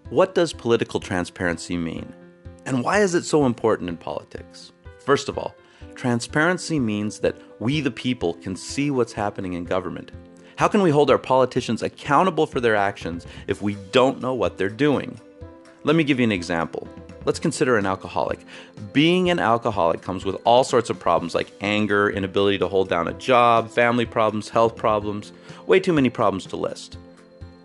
What does political transparency mean? And why is it so important in politics? First of all, transparency means that we the people can see what's happening in government. How can we hold our politicians accountable for their actions if we don't know what they're doing? Let me give you an example. Let's consider an alcoholic. Being an alcoholic comes with all sorts of problems like anger, inability to hold down a job, family problems, health problems, way too many problems to list.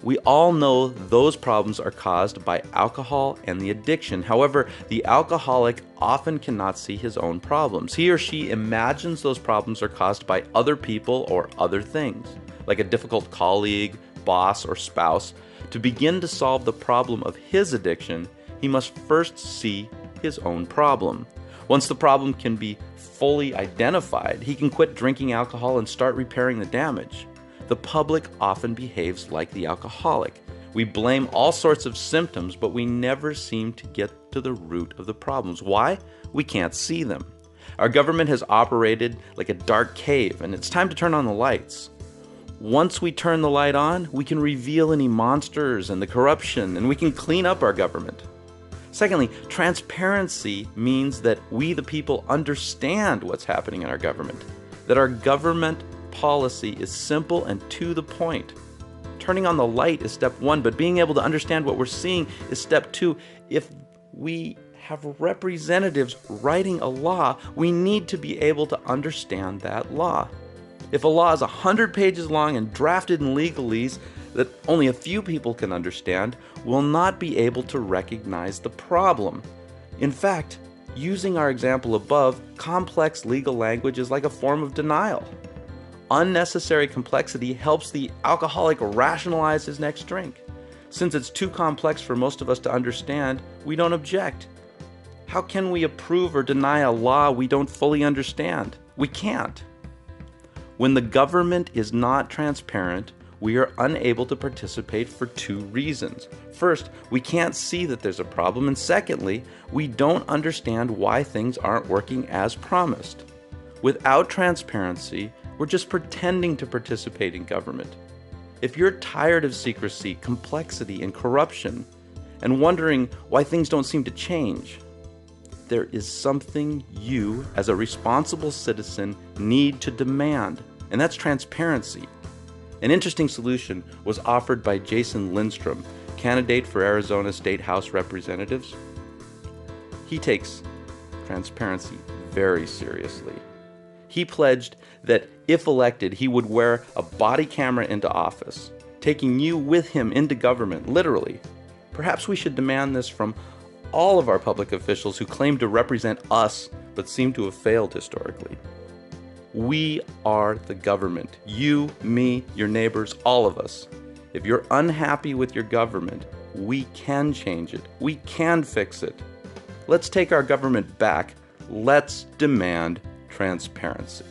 We all know those problems are caused by alcohol and the addiction. However, the alcoholic often cannot see his own problems. He or she imagines those problems are caused by other people or other things, like a difficult colleague, boss, or spouse. To begin to solve the problem of his addiction, he must first see his own problem. Once the problem can be fully identified, he can quit drinking alcohol and start repairing the damage. The public often behaves like the alcoholic. We blame all sorts of symptoms, but we never seem to get to the root of the problems. Why? We can't see them. Our government has operated like a dark cave, and it's time to turn on the lights. Once we turn the light on, we can reveal any monsters and the corruption, and we can clean up our government. Secondly, transparency means that we, the people, understand what's happening in our government, that our government policy is simple and to the point. Turning on the light is step one, but being able to understand what we're seeing is step two. If we have representatives writing a law, we need to be able to understand that law. If a law is 100 pages long and drafted in legalese that only a few people can understand, we'll not be able to recognize the problem. In fact, using our example above, complex legal language is like a form of denial. Unnecessary complexity helps the alcoholic rationalize his next drink. Since it's too complex for most of us to understand, we don't object. How can we approve or deny a law we don't fully understand? We can't. When the government is not transparent, we are unable to participate for two reasons. First, we can't see that there's a problem, and secondly, we don't understand why things aren't working as promised. Without transparency, we're just pretending to participate in government. If you're tired of secrecy, complexity, and corruption, and wondering why things don't seem to change, there is something you, as a responsible citizen, need to demand, and that's transparency. An interesting solution was offered by Jason Lindstrom, candidate for Arizona State House Representatives. He takes transparency very seriously. He pledged that if elected, he would wear a body camera into office, taking you with him into government, literally. Perhaps we should demand this from all of our public officials who claim to represent us but seem to have failed historically. We are the government. You, me, your neighbors, all of us. If you're unhappy with your government, we can change it. We can fix it. Let's take our government back. Let's demand transparency.